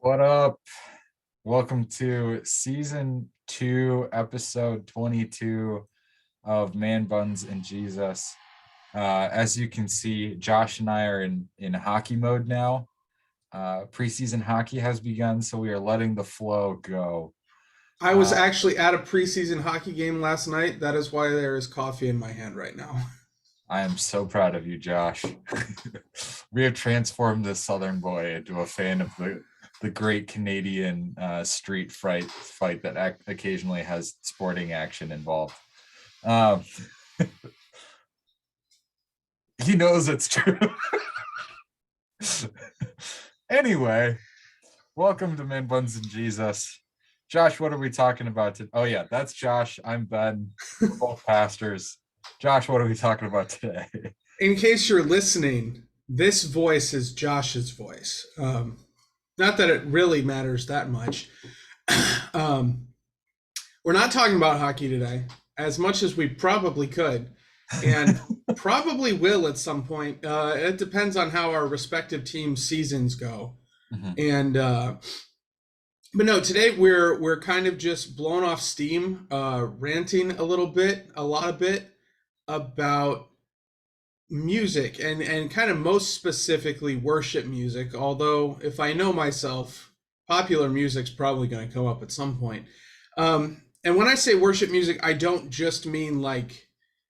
What up? Welcome to season 2, episode 22 of Man Buns and Jesus. As you can see, Josh and I are in hockey mode now. Preseason hockey has begun, so we are letting the flow go. I was actually at a preseason hockey game last night. That is why there is coffee in my hand right now. I am so proud of you, Josh. We have transformed this Southern boy into a fan of the great Canadian street fight that occasionally has sporting action involved. Um, he knows it's true. Anyway, welcome to Man Buns and Jesus. Josh, what are we talking about today? Oh yeah, that's Josh. I'm Ben. We're both pastors. Josh, what are we talking about today? In case you're listening, this voice is Josh's voice. Not that it really matters that much. We're not talking about hockey today, as much as we probably could, and probably will at some point. It depends on how our respective team seasons go. And but no, today we're kind of just blowing off steam, ranting a lot about music and kind of most specifically worship music. Although if I know myself, popular music's probably going to come up at some point. And when I say worship music, I don't just mean like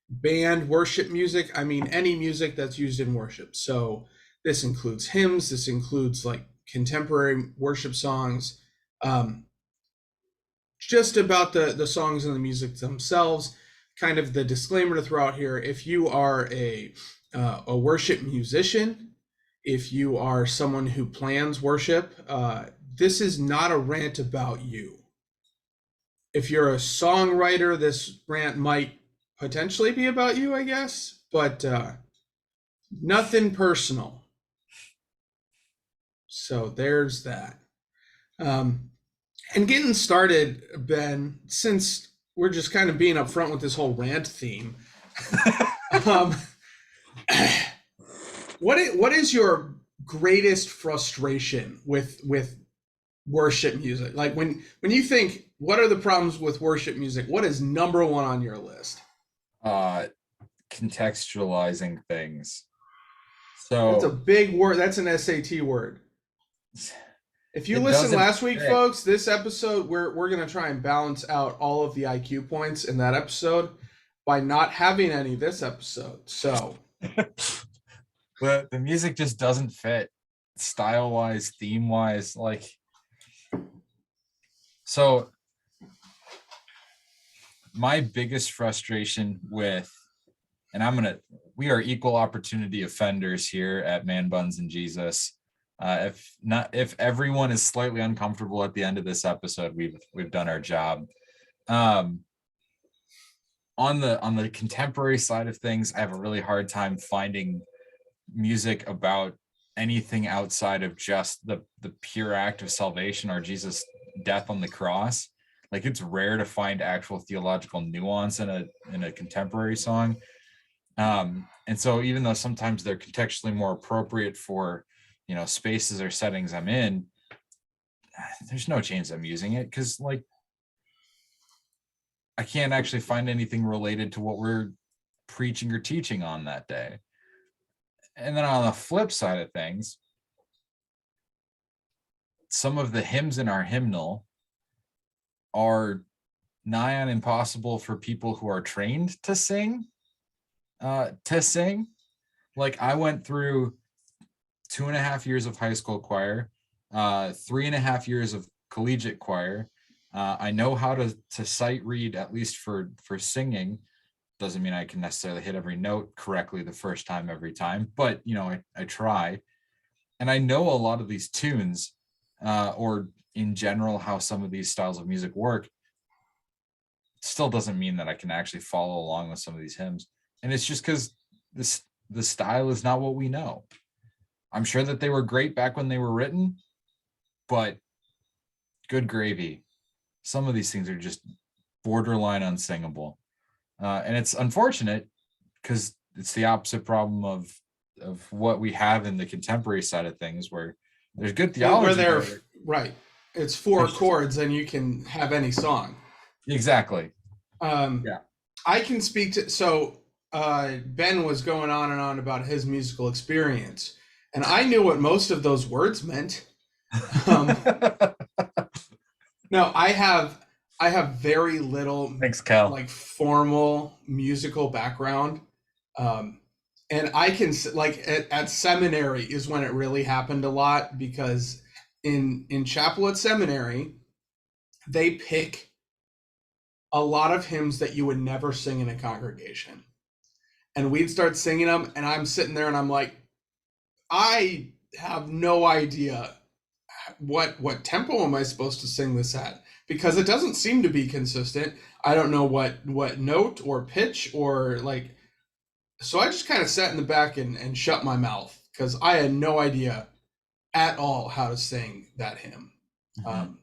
band worship music. I mean any music that's used in worship. So this includes hymns. This includes like contemporary worship songs. Just about the songs and the music themselves. Kind of the disclaimer to throw out here: if you are a worship musician, if you are someone who plans worship, this is not a rant about you. If you're a songwriter, this rant might potentially be about you, I guess, but nothing personal. So there's that. And getting started, Ben, since we're just kind of being upfront with this whole rant theme, what is your greatest frustration with worship music? Like when you think, what are the problems with worship music? What is number one on your list? Contextualizing things. That's a So big word. That's an SAT word. If you listened last week, folks, this episode, we're going to try and balance out all of the IQ points in that episode by not having any this episode. So, but the music just doesn't fit style-wise, theme-wise. Like, so my biggest frustration with, and we are equal opportunity offenders here at Man Buns and Jesus. If everyone is slightly uncomfortable at the end of this episode, we've done our job. On the contemporary side of things, I have a really hard time finding music about anything outside of just the pure act of salvation or Jesus' death on the cross. Like, it's rare to find actual theological nuance in a contemporary song. And so even though sometimes they're contextually more appropriate for spaces or settings I'm in, there's no chance I'm using it because like I can't actually find anything related to what we're preaching or teaching on that day. And then on the flip side of things, some of the hymns in our hymnal are nigh on impossible for people who are trained to sing. Like, I went through 2.5 years of high school choir, 3.5 years of collegiate choir. I know how to sight read, at least for singing. Doesn't mean I can necessarily hit every note correctly the first time every time, but I try. And I know a lot of these tunes, or in general how some of these styles of music work. Still doesn't mean that I can actually follow along with some of these hymns. And it's just because the style is not what we know. I'm sure that they were great back when they were written, but good gravy. Some of these things are just borderline unsingable. And it's unfortunate because it's the opposite problem of what we have in the contemporary side of things, where there's good theology. Right. It's four chords and you can have any song. Exactly. Um, Yeah. I can speak to, so Ben was going on and on about his musical experience, and I knew what most of those words meant. Um, no, I have very little Thanks, Cal. like formal musical background. Um, and I can like at seminary is when it really happened a lot, because in chapel at seminary they pick a lot of hymns that you would never sing in a congregation, and we'd start singing them, and I'm sitting there and I'm like, I have no idea what tempo am I supposed to sing this at, because it doesn't seem to be consistent. I don't know what note or pitch or like, so I just kind of sat in the back and shut my mouth because I had no idea at all how to sing that hymn.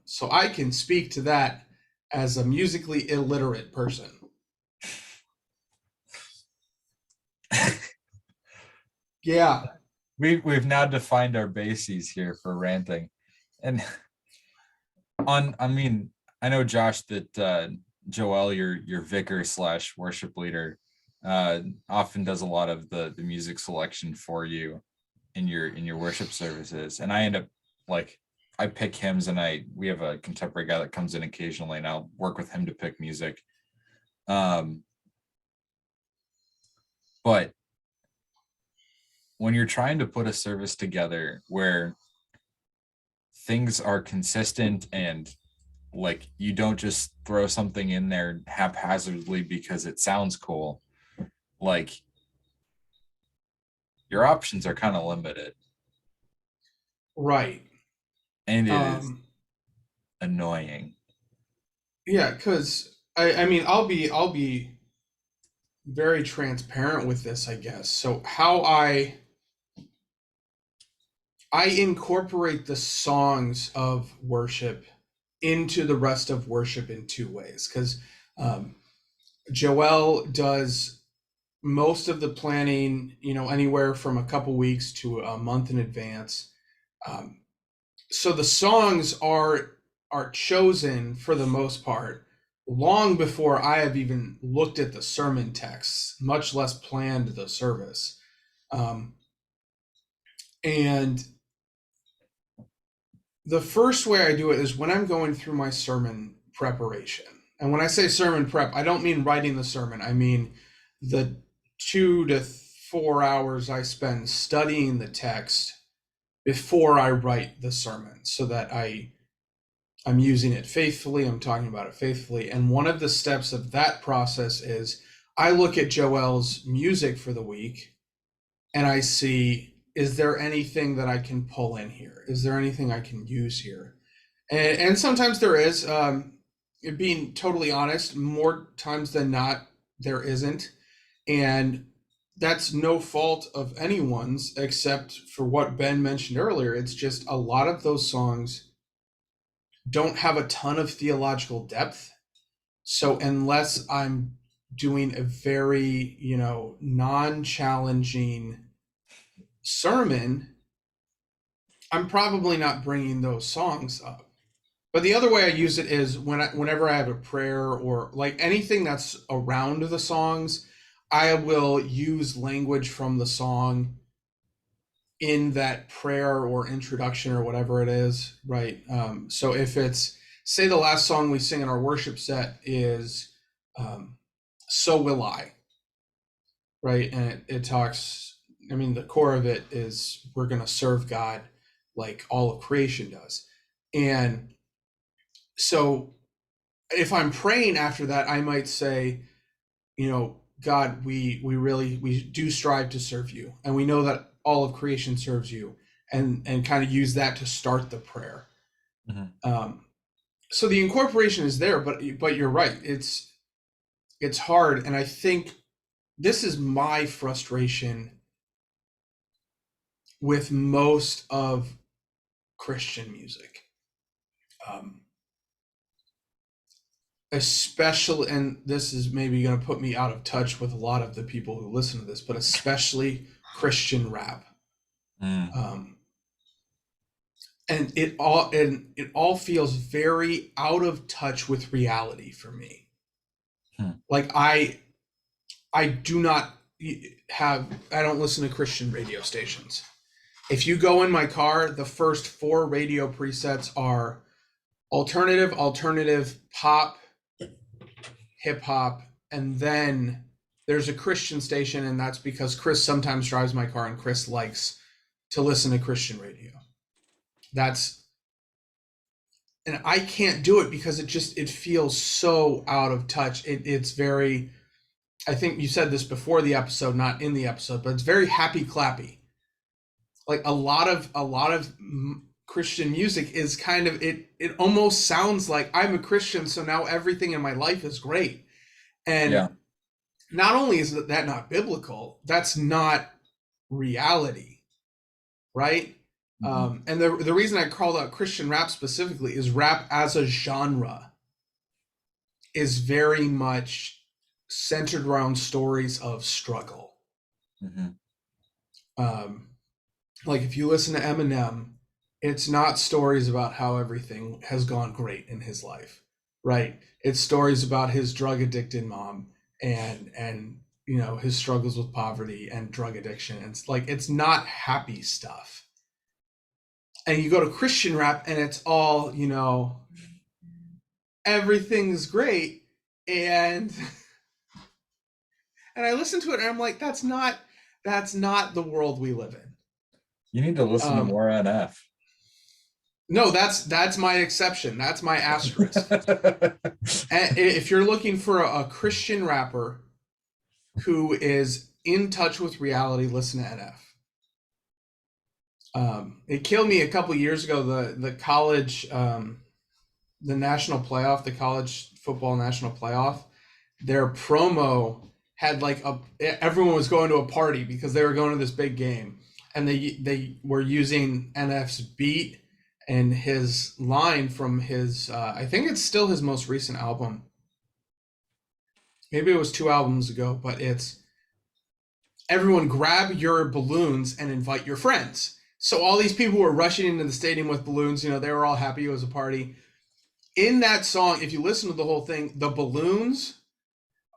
So I can speak to that as a musically illiterate person. Yeah. We've now defined our bases here for ranting. And I mean, I know, Josh, that Joelle, your vicar slash worship leader, often does a lot of the music selection for you in your worship services. And I end up, like, I pick hymns, and we have a contemporary guy that comes in occasionally, and I'll work with him to pick music. But when you're trying to put a service together where things are consistent, and like you don't just throw something in there haphazardly because it sounds cool, like your options are kind of limited, Right. and it is Um, annoying. yeah, because I mean I'll be very transparent with this, I guess. So how I incorporate the songs of worship into the rest of worship in two ways, because um, Joelle does most of the planning, anywhere from a couple weeks to a month in advance. Um, so the songs are chosen for the most part long before I have even looked at the sermon texts, much less planned the service. Um, and the first way I do it is when I'm going through my sermon preparation. And when I say sermon prep, I don't mean writing the sermon. I mean the 2 to 4 hours I spend studying the text before I write the sermon, so that I'm using it faithfully, I'm talking about it faithfully. And one of the steps of that process is I look at Joelle's music for the week and I see, is there anything that I can pull in here? Is there anything I can use here? And sometimes there is. Being totally honest, more times than not, there isn't. And that's no fault of anyone's, except for what Ben mentioned earlier. It's just a lot of those songs don't have a ton of theological depth. So unless I'm doing a very, non-challenging sermon, I'm probably not bringing those songs up. But the other way I use it is whenever I have a prayer or like anything that's around the songs, I will use language from the song in that prayer or introduction or whatever it is, right? So if it's, say, the last song we sing in our worship set is "So Will I," right? And it talks. I mean, the core of it is we're going to serve God like all of creation does, and so if I'm praying after that, I might say, God, we do strive to serve you, and we know that all of creation serves you, and kind of use that to start the prayer. Mm-hmm. So the incorporation is there, but you're right, it's hard, and I think this is my frustration with most of Christian music. Um, Especially, and this is maybe going to put me out of touch with a lot of the people who listen to this, but especially Christian rap. Mm. Um, and it all feels very out of touch with reality for me. Like I do not I don't listen to Christian radio stations. If you go in my car, the first 4 radio presets are alternative, pop, hip hop, and then there's a Christian station, and that's because Chris sometimes drives my car and Chris likes to listen to Christian radio. And I can't do it because it feels so out of touch. It's very, I think you said this before the episode, not in the episode, but it's very happy clappy. Like a lot of Christian music is kind of, it almost sounds like I'm a Christian, so now everything in my life is great. And not only is that not biblical, that's not reality, right? And the reason I called out Christian rap specifically is rap as a genre is very much centered around stories of struggle. Like if you listen to Eminem, it's not stories about how everything has gone great in his life, right? It's stories about his drug addicted mom and you know, his struggles with poverty and drug addiction. And it's like, it's not happy stuff. And you go to Christian rap and it's all, you know, everything's great. And I listen to it and I'm like, that's not the world we live in. You need to listen to more NF. No, that's my exception. That's my asterisk. And if you're looking for a Christian rapper who is in touch with reality, listen to NF. It killed me a couple years ago. The college, the national playoff, the college football national playoff, their promo had like everyone was going to a party because they were going to this big game, and they were using NF's beat and his line from his I think it's still his most recent album. Maybe it was 2 albums ago, but it's everyone grab your balloons and invite your friends. So all these people were rushing into the stadium with balloons. You know, they were all happy it was a party. In that song, if you listen to the whole thing, the balloons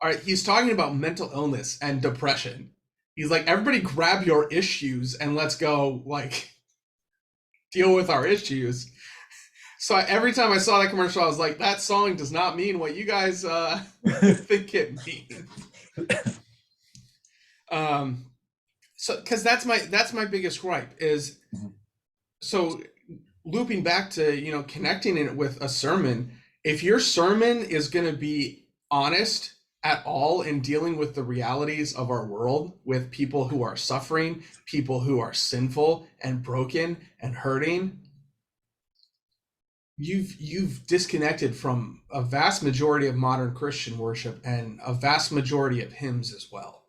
are, he's talking about mental illness and depression. He's like, everybody grab your issues and let's go, like, deal with our issues. So every time I saw that commercial, I was like, that song does not mean what you guys think it means. So because that's my biggest gripe is, so looping back to, you know, connecting it with a sermon, if your sermon is going to be honest at all in dealing with the realities of our world, with people who are suffering, people who are sinful and broken and hurting, you've disconnected from a vast majority of modern Christian worship and a vast majority of hymns as well.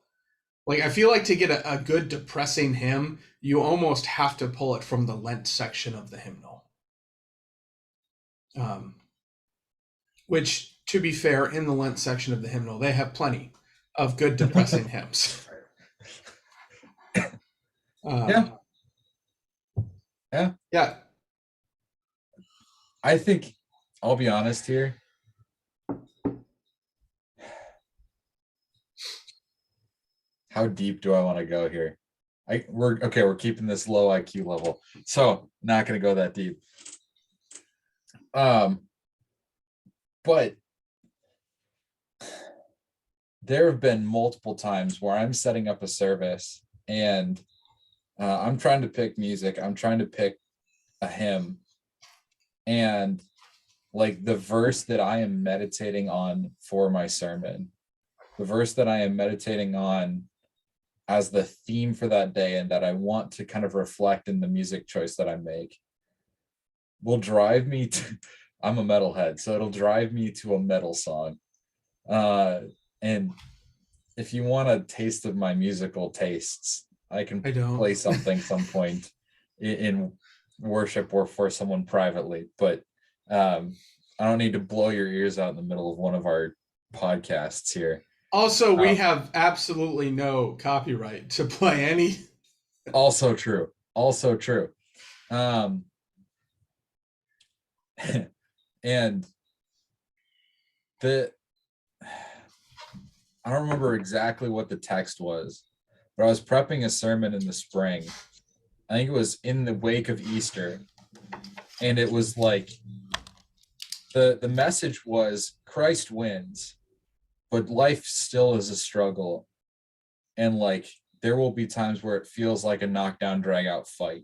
Like, I feel like to get a good depressing hymn, you almost have to pull it from the Lent section of the hymnal. Which, to be fair, in the Lent section of the hymnal, they have plenty of good depressing hymns. Yeah. I think, I'll be honest here. How deep do I want to go here? We're keeping this low IQ level, so not going to go that deep. But there have been multiple times where I'm setting up a service and I'm trying to pick music. I'm trying to pick a hymn, and like the verse that I am meditating on for my sermon, the verse that I am meditating on as the theme for that day and that I want to kind of reflect in the music choice that I make, will drive me to, I'm a metalhead, so it'll drive me to a metal song. And if you want a taste of my musical tastes, I can play something some point in worship or for someone privately, but I don't need to blow your ears out in the middle of one of our podcasts here. Also, we have absolutely no copyright to play any. Also true. And the I don't remember exactly what the text was, but I was prepping a sermon in the spring. I think it was in the wake of Easter. And it was like the message was Christ wins, but life still is a struggle. And like there will be times where it feels like a knockdown, drag out fight.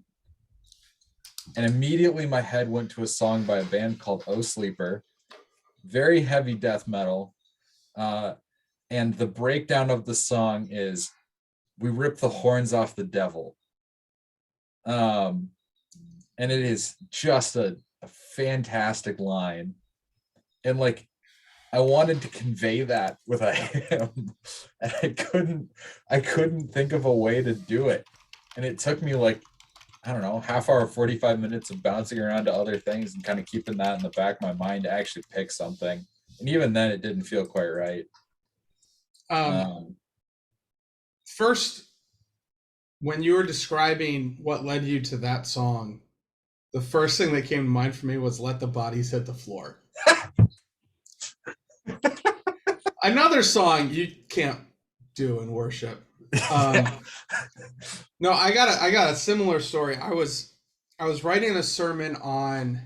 And immediately my head went to a song by a band called Oh Sleeper, very heavy death metal. And the breakdown of the song is we rip the horns off the devil. And it is just a fantastic line. And like I wanted to convey that with a hymn, and I couldn't think of a way to do it. And it took me like, I don't know, half hour, 45 minutes of bouncing around to other things and kind of keeping that in the back of my mind to actually pick something. And even then it didn't feel quite right. First, when you were describing what led you to that song, the first thing that came to mind for me was "Let the Bodies Hit the Floor." Another song you can't do in worship. No, I got a similar story. I was writing a sermon on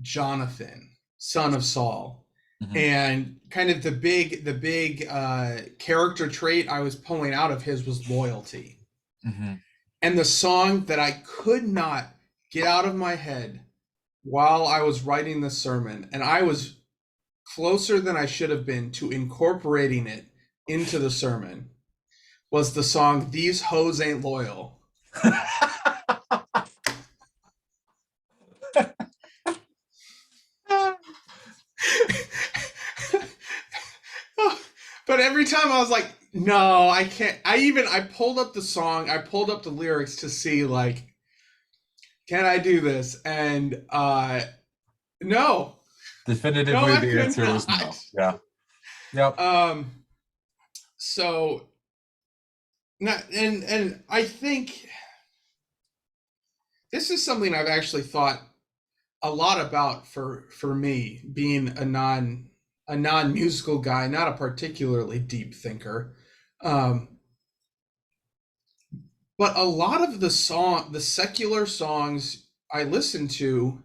Jonathan, son of Saul, and kind of the big character trait I was pulling out of his was loyalty. And the song that I could not get out of my head while I was writing the sermon, and I was closer than I should have been to incorporating it into the sermon, was the song "These Hoes Ain't Loyal." But every time I was like, no, I can't. I pulled up the song, I pulled up the lyrics to see like, can I do this? And no. Definitively No, the answer was no. Yeah. Yep. So and I think this is something I've actually thought a lot about for me, being a non-musical guy, not a particularly deep thinker. But a lot of the secular songs I listen to,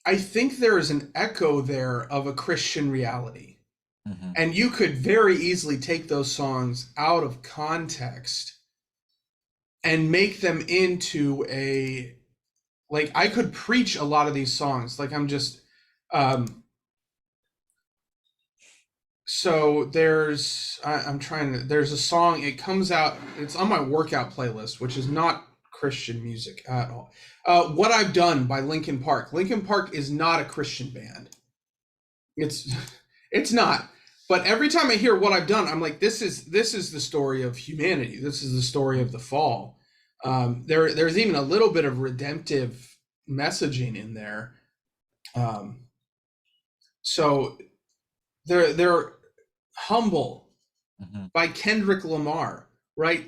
I think there is an echo there of a Christian reality. And you could very easily take those songs out of context and make them into like I could preach a lot of these songs. Like I'm just so there's a song, it comes out, it's on my workout playlist, which is not Christian music at all. What I've Done by Linkin Park. Linkin Park is not a Christian band. It's not. But every time I hear What I've Done, I'm like, this is the story of humanity. This is the story of the fall. There's even a little bit of redemptive messaging in there. So they're Humble by Kendrick Lamar, right?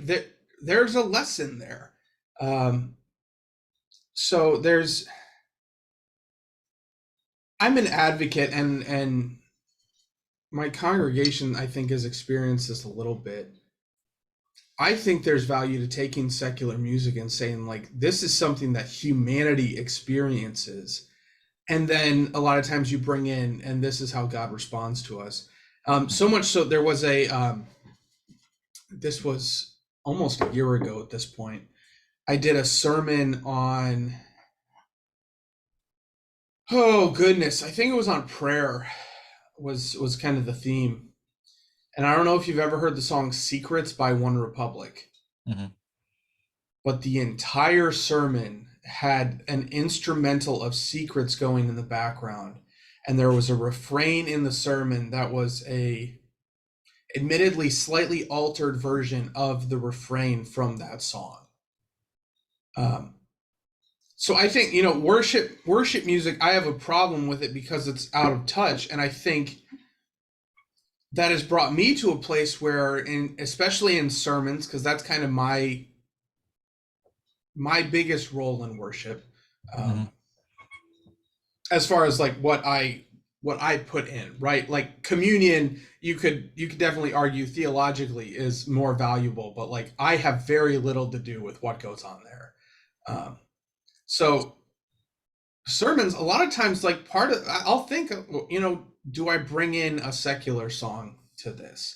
There's a lesson there. So I'm an advocate, and my congregation, I think, has experienced this a little bit. I think there's value to taking secular music and saying, like, this is something that humanity experiences. And then a lot of times you bring in, and this is how God responds to us. So much so, there was this was almost a year ago at this point. I did a sermon on, oh goodness, I think it was on prayer, was kind of the theme. And I don't know if you've ever heard the song Secrets by One Republic. But the entire sermon had an instrumental of Secrets going in the background. And there was a refrain in the sermon that was a admittedly slightly altered version of the refrain from that song. So I think, worship music, I have a problem with it because it's out of touch. And I think that has brought me to a place where, especially in sermons, because that's kind of my biggest role in worship. as far as like what I put in, right? Like communion, you could definitely argue theologically is more valuable, but like I have very little to do with what goes on there. So sermons, a lot of times, like part of, I'll think, do I bring in a secular song to this?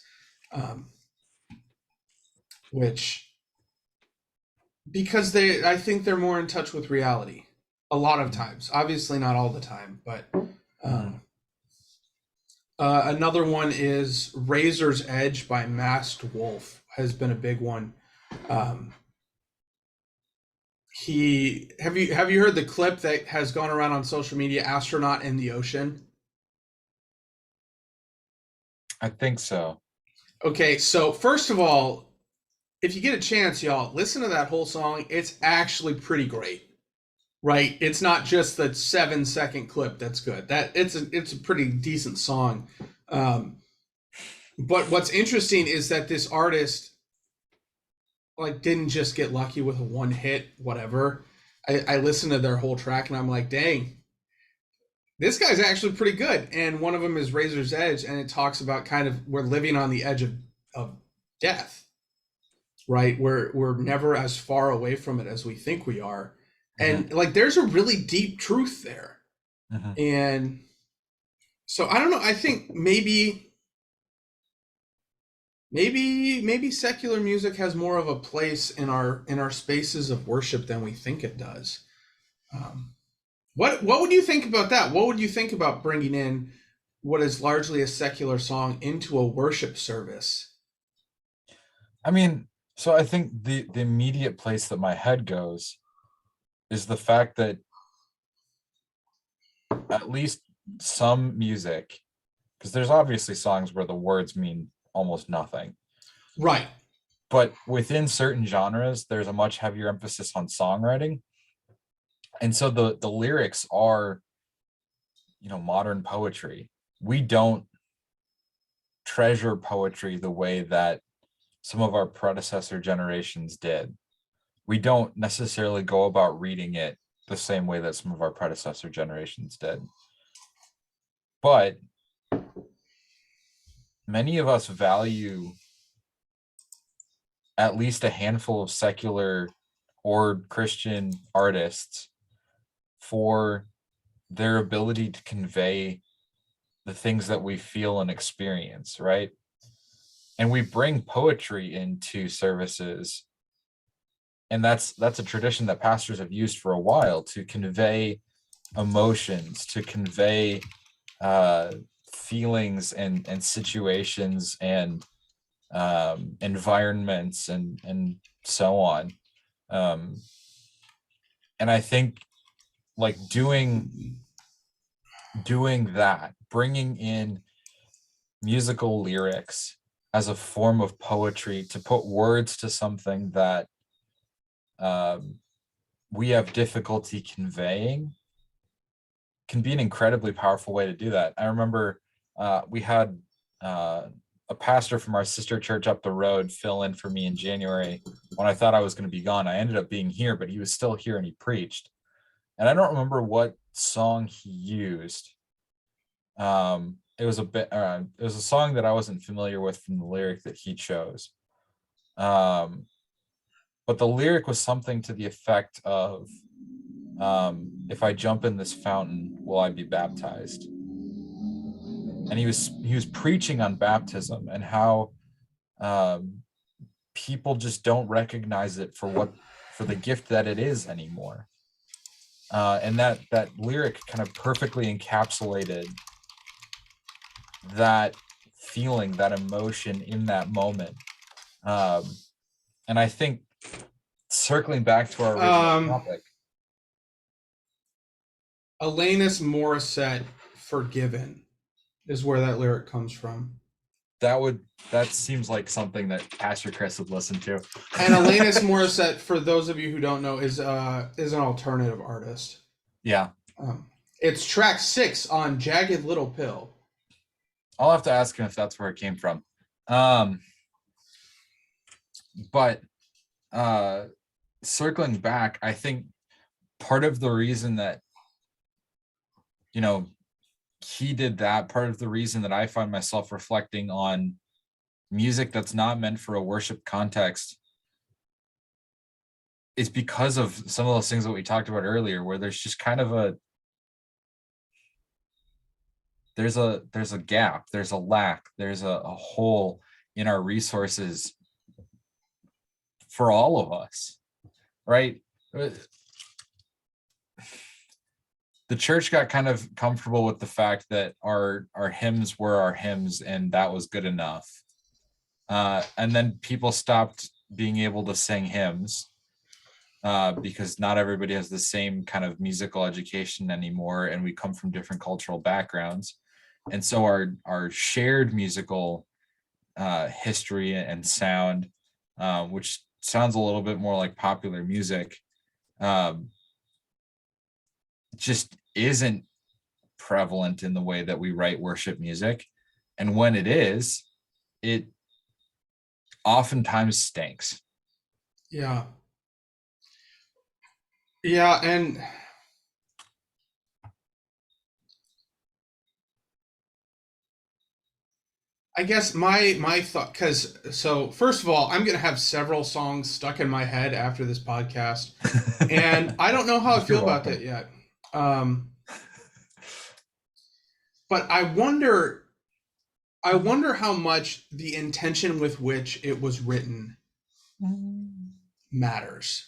Which, because I think they're more in touch with reality a lot of times. Obviously, not all the time, but Mhm. another one is Razor's Edge by Masked Wolf has been a big one. Um, he have you heard the clip that has gone around on social media, Astronaut in the Ocean? I think so. Okay, so first of all, if you get a chance, y'all, listen to that whole song. It's actually pretty great, right? It's not just the 7-second clip that's good. That it's a pretty decent song. Um, but what's interesting is that this artist like didn't just get lucky with a one hit, whatever. I listened to their whole track and I'm like, dang, this guy's actually pretty good. And one of them is Razor's Edge, and it talks about kind of we're living on the edge of death, right? We're never as far away from it as we think we are. Mhm. And like there's a really deep truth there. Mhm. And so I don't know, I think maybe secular music has more of a place in our spaces of worship than we think it does. Um, what would you think about that? What would you think about bringing in what is largely a secular song into a worship service? I mean, so I think the immediate place that my head goes is the fact that at least some music, because there's obviously songs where the words mean almost nothing, Right. but within certain genres, there's a much heavier emphasis on songwriting. And so the lyrics are, modern poetry. We don't treasure poetry the way that some of our predecessor generations did. We don't necessarily go about reading it the same way that some of our predecessor generations did. But many of us value at least a handful of secular or Christian artists for their ability to convey the things that we feel and experience, right? And we bring poetry into services, and that's a tradition that pastors have used for a while to convey emotions, to convey uh, feelings and situations and environments and so on. Um, and I think like doing that, bringing in musical lyrics as a form of poetry to put words to something that um, we have difficulty conveying can be an incredibly powerful way to do that. I remember we had uh, a pastor from our sister church up the road fill in for me in January when I thought I was going to be gone. I ended up being here, but he was still here and he preached. And I don't remember what song he used. It was a song that I wasn't familiar with from the lyric that he chose. Um, but the lyric was something to the effect of, if I jump in this fountain, will I be baptized? And he was preaching on baptism and how um, people just don't recognize it for the gift that it is anymore. And that lyric kind of perfectly encapsulated that feeling, that emotion in that moment. Um, and I think circling back to our original Um, topic, Alanis Morissette, Forgiven, is where that lyric comes from. that seems like something that Pastor Chris would listen to. And Alanis Morissette, for those of you who don't know, is an alternative artist. Yeah, It's track 6 on Jagged Little Pill. I'll have to ask him if that's where it came from. Um, but uh, circling back, I think part of the reason that you know, he did that. Part of the reason that I find myself reflecting on music that's not meant for a worship context is because of some of those things that we talked about earlier, where there's just kind of there's a gap, there's a lack, there's a hole in our resources for all of us, right? The church got kind of comfortable with the fact that our hymns were our hymns and that was good enough. And then people stopped being able to sing hymns because not everybody has the same kind of musical education anymore, and we come from different cultural backgrounds. And so our shared musical history and sound, which sounds a little bit more like popular music, just isn't prevalent in the way that we write worship music. And when it is, it oftentimes stinks. Yeah. Yeah, and I guess my thought, because so first of all, I'm gonna have several songs stuck in my head after this podcast, and I don't know how I feel about that yet. But I wonder how much the intention with which it was written matters.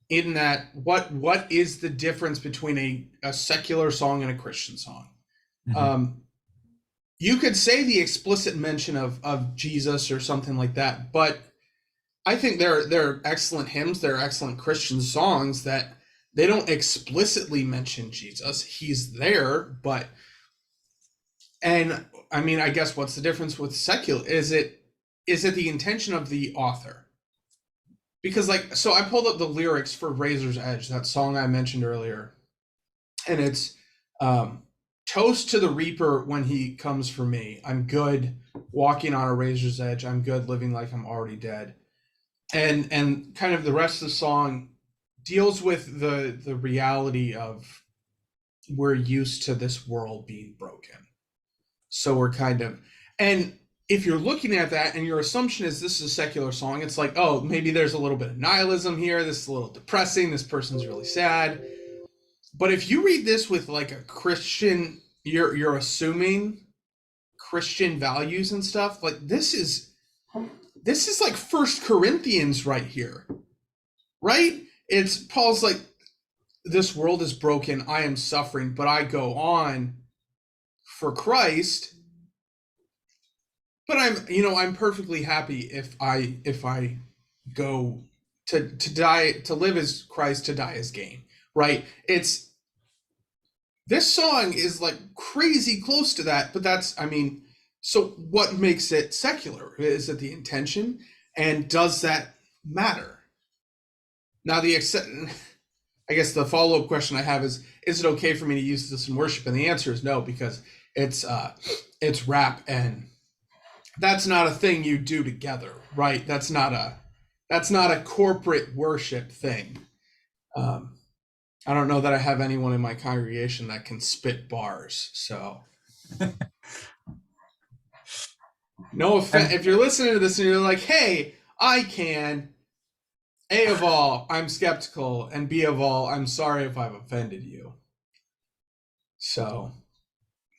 In that, what is the difference between a secular song and a Christian song? Mm-hmm. You could say the explicit mention of Jesus or something like that, but I think they're excellent hymns, they're excellent Christian songs that they don't explicitly mention Jesus. He's there, but, and I mean, I guess what's the difference with secular? Is it the intention of the author? Because like, so I pulled up the lyrics for Razor's Edge, that song I mentioned earlier, and it's toast to the reaper when he comes for me. I'm good walking on a razor's edge. I'm good living like I'm already dead. And kind of the rest of the song deals with the reality of we're used to this world being broken. So we're kind of, and if you're looking at that and your assumption is this is a secular song, it's like, oh, maybe there's a little bit of nihilism here. This is a little depressing. This person's really sad. But if you read this with like a Christian, you're assuming Christian values and stuff. Like this is like First Corinthians right here, right? It's Paul's like, this world is broken. I am suffering, but I go on for Christ. But I'm perfectly happy if I go to die, to live as Christ, to die as gain, right? This song is like crazy close to that, but that's, I mean, so what makes it secular? Is it the intention? And does that matter? Now, I guess the follow-up question I have is it okay for me to use this in worship? And the answer is no, because it's rap, and that's not a thing you do together, right? That's not a corporate worship thing. I don't know that I have anyone in my congregation that can spit bars, so no offense. If you're listening to this and you're like, hey, I can, A of all, I'm skeptical, and B of all, I'm sorry if I've offended you. So,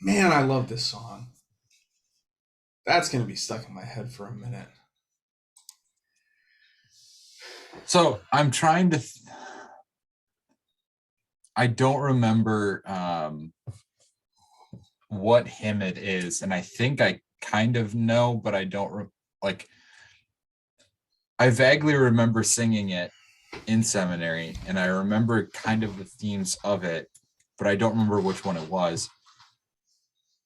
man, I love this song. That's going to be stuck in my head for a minute. So I'm trying to, I don't remember what hymn it is. And I think I kind of know, but I don't I vaguely remember singing it in seminary, and I remember kind of the themes of it, but I don't remember which one it was.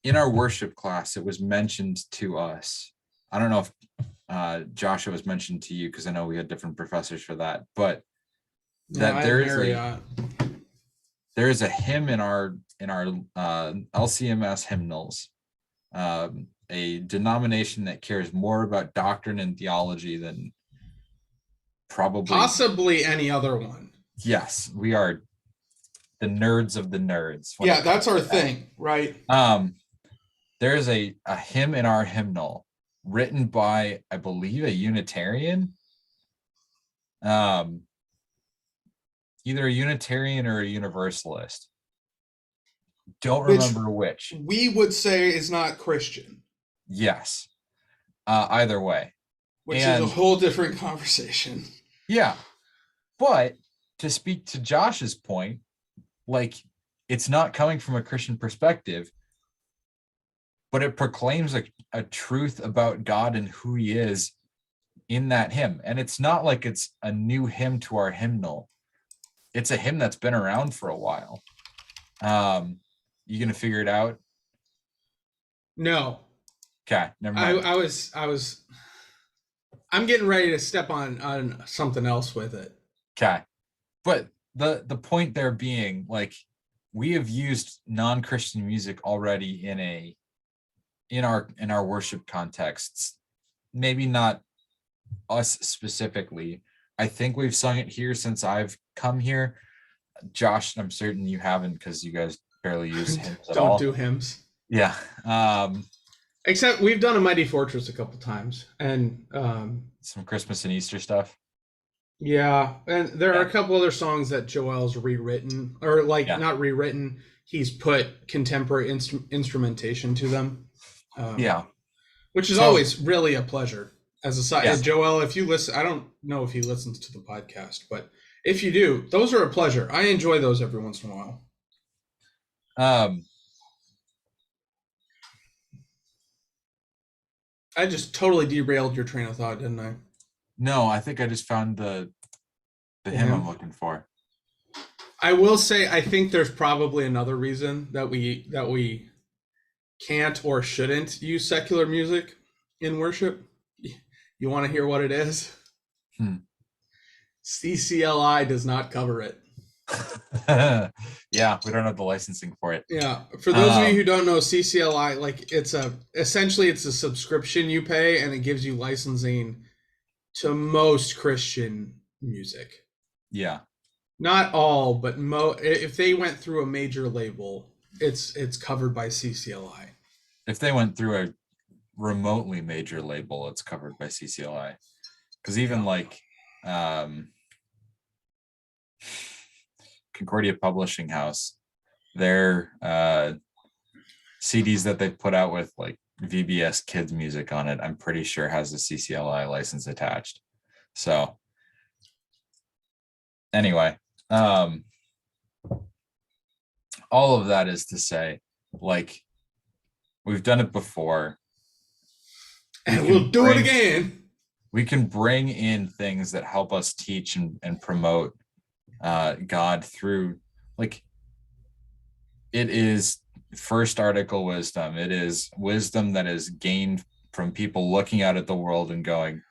In our worship class, it was mentioned to us. I don't know if Joshua was mentioned to you, because I know we had different professors for that, but that there is a hymn in our LCMS hymnals, a denomination that cares more about doctrine and theology than probably possibly any other one. Yes, we are the nerds of the nerds. Yeah, that's our thing, right? There's a hymn in our hymnal written by, I believe, a Unitarian. Either a Unitarian or a Universalist. Don't remember which. We would say is not Christian. Yes. Either way. Which is a whole different conversation. Yeah. But to speak to Josh's point, like, it's not coming from a Christian perspective, but it proclaims a truth about God and who he is in that hymn. And it's not like it's a new hymn to our hymnal. It's a hymn that's been around for a while. You gonna figure it out? No. Okay, never mind. I'm getting ready to step on something else with it. Okay. But the point there being, like, we have used non-Christian music already in our worship contexts. Maybe not us specifically. I think we've sung it here since I've come here. Josh, I'm certain you haven't, because you guys barely use hymns at all. Don't do hymns. Yeah. Except we've done A Mighty Fortress a couple times, and some Christmas and Easter stuff. Yeah, and there are a couple other songs that Joelle's rewritten, or not rewritten. He's put contemporary instrumentation to them. Which is always really a pleasure. As a side, Joelle, if you listen, I don't know if he listens to the podcast, but if you do, those are a pleasure. I enjoy those every once in a while. I just totally derailed your train of thought, didn't I? No, I think I just found the hymn I'm looking for. I will say, I think there's probably another reason that we can't or shouldn't use secular music in worship. You want to hear what it is? CCLI does not cover it. Yeah, we don't have the licensing for it. Yeah, for those of you who don't know, CCLI, like, essentially it's a subscription you pay, and it gives you licensing to most Christian music. Yeah, not all, but if they went through a major label, it's covered by CCLI. If they went through a remotely major label, it's covered by CCLI. Because even like Concordia Publishing House, their CDs that they put out with like VBS kids music on it, I'm pretty sure has a CCLI license attached. So anyway, all of that is to say, like, we've done it before, and we'll do it again. We can bring in things that help us teach and promote God through, like, it is first article wisdom. It is wisdom that is gained from people looking out at the world and going,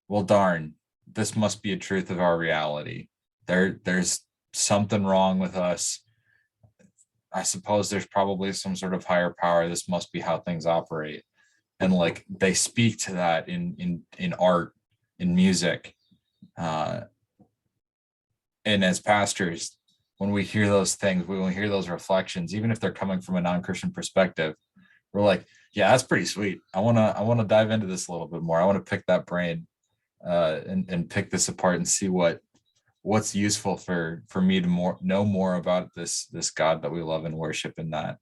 well, darn, this must be a truth of our reality. There's something wrong with us. I suppose there's probably some sort of higher power. This must be how things operate. And like, they speak to that in art, in music. And as pastors, when we hear those things, when we hear those reflections, even if they're coming from a non-Christian perspective, we're like, yeah, that's pretty sweet. I want to dive into this a little bit more. I want to pick that brain and pick this apart and see what's useful for me to know more about this God that we love and worship in that.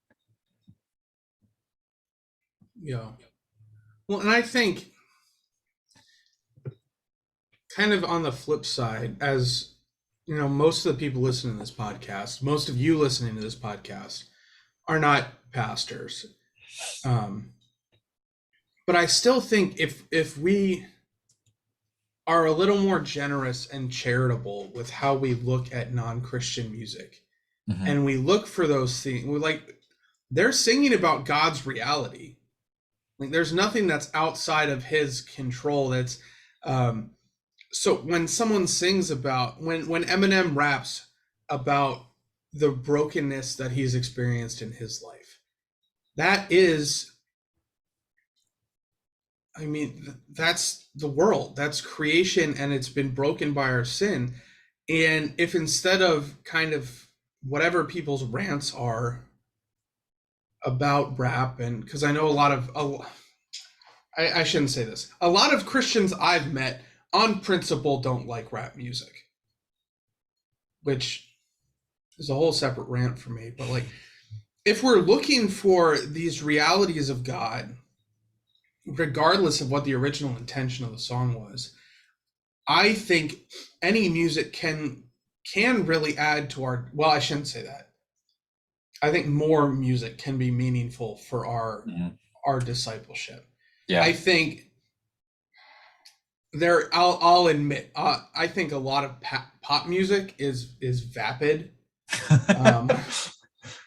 Yeah. Well, and I think kind of on the flip side, as you know, most of the people listening to this podcast, most of you listening to this podcast are not pastors. But I still think if we are a little more generous and charitable with how we look at non-Christian music, and we look for those things, they're singing about God's reality. Like, there's nothing that's outside of his control. That's so when someone sings about, when Eminem raps about the brokenness that he's experienced in his life, that is, I mean, that's the world, that's creation, and it's been broken by our sin. And if instead of kind of whatever people's rants are about rap, and because I know I shouldn't say this. A lot of Christians I've met on principle don't like rap music, which is a whole separate rant for me. But like, if we're looking for these realities of God, regardless of what the original intention of the song was, I think any music can really add to our, well, I shouldn't say that. I think more music can be meaningful for our discipleship. Yeah. I think I'll admit, I think a lot of pop music is vapid.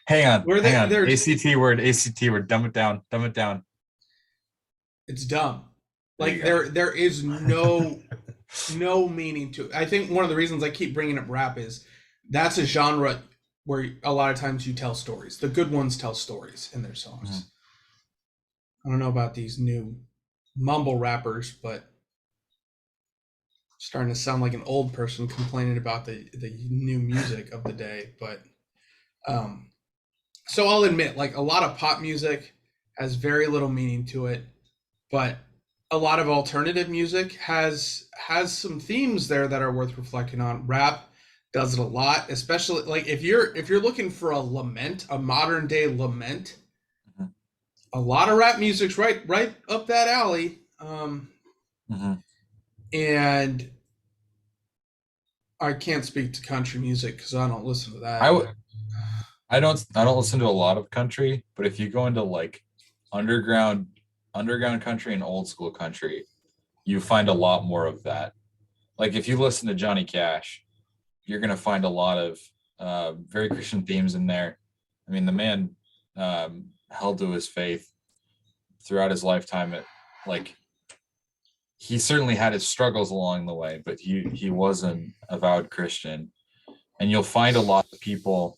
Hang on. They're ACT word, dumb it down. It's dumb. Like there is no meaning to it. I think one of the reasons I keep bringing up rap is that's a genre where a lot of times you tell stories. The good ones tell stories in their songs. Mm-hmm. I don't know about these new mumble rappers, but starting to sound like an old person complaining about the new music of the day. But so I'll admit, like, a lot of pop music has very little meaning to it, but a lot of alternative music has some themes there that are worth reflecting on. Rap does it a lot, especially like if you're looking for a lament, a modern day lament, mm-hmm. a lot of rap music's right up that alley. Mm-hmm. And I can't speak to country music because I don't listen to that. I don't listen to a lot of country, but if you go into like underground country and old school country, you find a lot more of that. Like if you listen to Johnny Cash, you're going to find a lot of very Christian themes in there. I mean, the man held to his faith throughout his lifetime. He certainly had his struggles along the way, but he was an avowed Christian. And you'll find a lot of people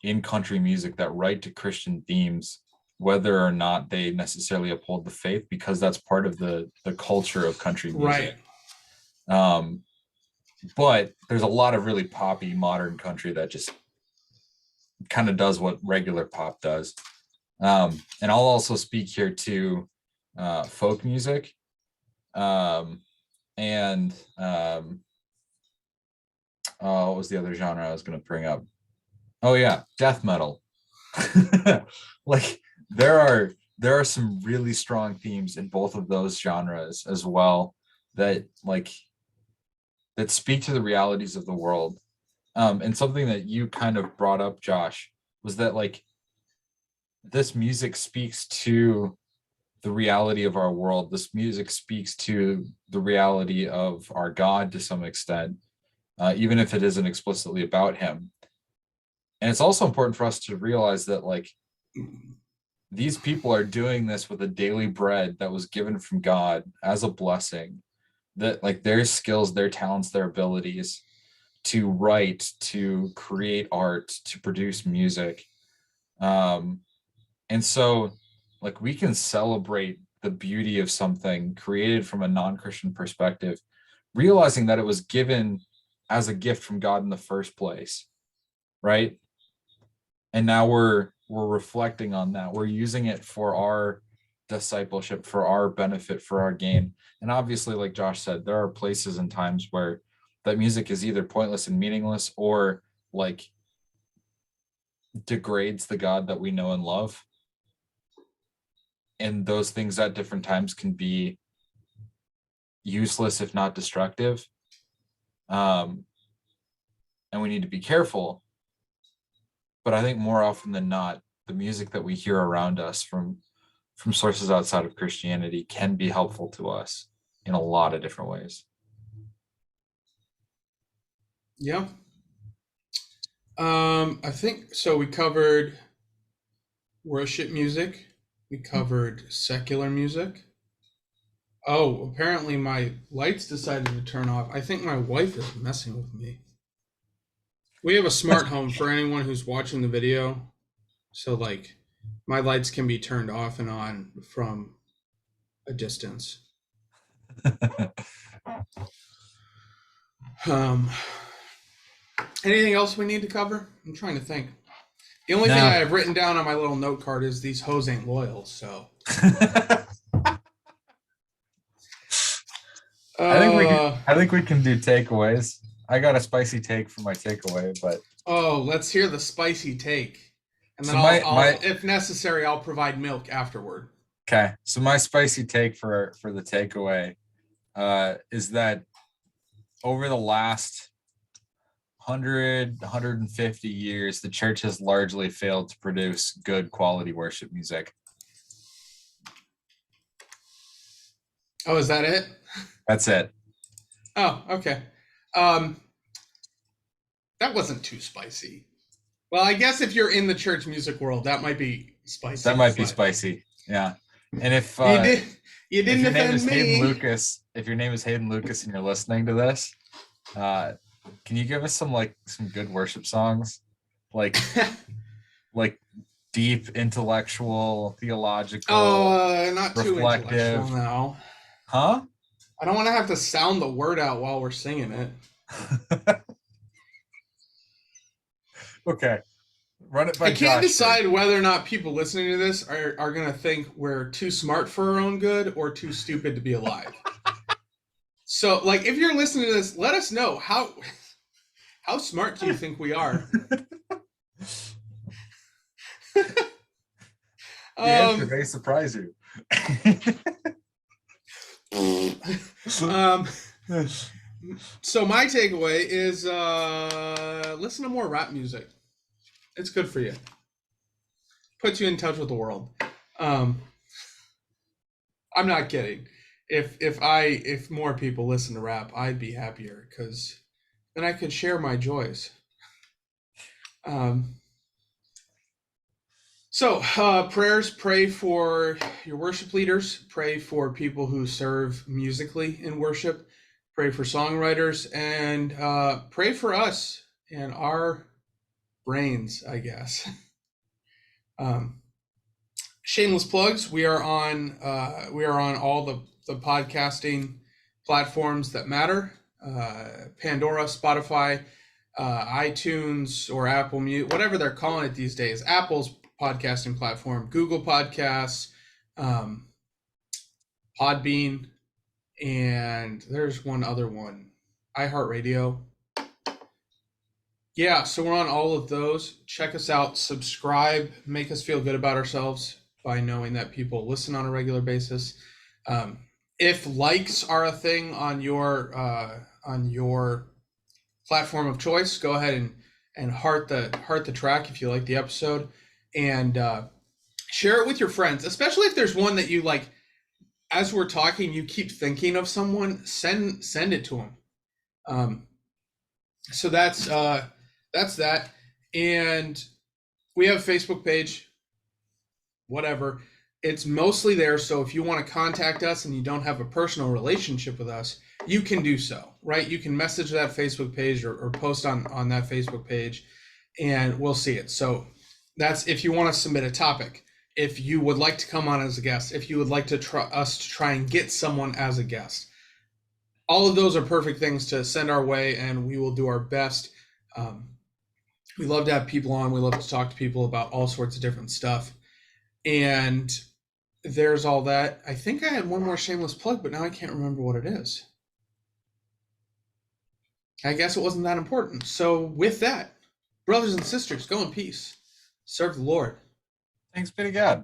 in country music that write to Christian themes, whether or not they necessarily uphold the faith, because that's part of the culture of country music. Right. But there's a lot of really poppy modern country that just kind of does what regular pop does. And I'll also speak here to folk music. What was the other genre I was going to bring up? Oh yeah, death metal. Like there are some really strong themes in both of those genres as well that speak to the realities of the world. And something that you kind of brought up, Josh, was that like this music speaks to the reality of our world. This music speaks to the reality of our God to some extent, even if it isn't explicitly about him. And it's also important for us to realize that like these people are doing this with a daily bread that was given from God as a blessing, that like their skills, their talents, their abilities to write, to create art, to produce music. And so like we can celebrate the beauty of something created from a non-Christian perspective, realizing that it was given as a gift from God in the first place, right? And now we're reflecting on that. We're using it for our discipleship, for our benefit, for our gain. And obviously, like Josh said, there are places and times where that music is either pointless and meaningless or like degrades the God that we know and love. And those things at different times can be useless, if not destructive. And we need to be careful. But I think more often than not, the music that we hear around us from sources outside of Christianity can be helpful to us in a lot of different ways. Yeah. I think so. We covered worship music. We covered secular music. Oh, apparently my lights decided to turn off. I think my wife is messing with me. We have a smart home for anyone who's watching the video. So like my lights can be turned off and on from a distance. Anything else we need to cover? I'm trying to think. The only thing I have written down on my little note card is these hoes ain't loyal. So I think we can do takeaways. I got a spicy take for my takeaway, but let's hear the spicy take, and then so I'll if necessary, I'll provide milk afterward. Okay, so my spicy take for the takeaway is that over the last 150 years, the church has largely failed to produce good quality worship music. Oh, is that it? That's it. Oh, okay. That wasn't too spicy. Well, I guess if you're in the church music world, that might be spicy. That might be spicy. Yeah. And if you didn't if your name is offend Hayden me. Lucas, if your name is Hayden Lucas and you're listening to this, can you give us some good worship songs, like deep intellectual, theological? Not too intellectual now. Huh? I don't want to have to sound the word out while we're singing it. Okay. Run it by I can't Josh decide first. whether or not people listening to this are going to think we're too smart for our own good or too stupid to be alive. So, if you're listening to this, let us know how smart do you think we are? The answer may surprise you. So my takeaway is listen to more rap music. It's good for you. Puts you in touch with the world. I'm not kidding. If more people listen to rap, I'd be happier because then I could share my joys. So prayers, pray for your worship leaders, pray for people who serve musically in worship, pray for songwriters, and pray for us and our brains, I guess. Shameless plugs. We are on all the podcasting platforms that matter. Pandora, Spotify, iTunes, or Apple Music, whatever they're calling it these days. Apple's podcasting platform, Google Podcasts, Podbean, and there's one other one, iHeartRadio. Yeah, so we're on all of those. Check us out, subscribe, make us feel good about ourselves by knowing that people listen on a regular basis. If likes are a thing on your platform of choice, go ahead and heart the track if you like the episode, and share it with your friends, especially if there's one that you like. As we're talking, you keep thinking of someone, send it to them. So that's that. And we have a Facebook page, whatever. It's mostly there. So if you want to contact us and you don't have a personal relationship with us, you can do so, right? You can message that Facebook page or post on that Facebook page and we'll see it. So that's if you want to submit a topic, if you would like to come on as a guest, if you would like to try and get someone as a guest. All of those are perfect things to send our way, and we will do our best. We love to have people on. We love to talk to people about all sorts of different stuff. And there's all that. I think I had one more shameless plug, but now I can't remember what it is. I guess it wasn't that important. So with that, brothers and sisters, go in peace. Serve the Lord. Thanks be to God.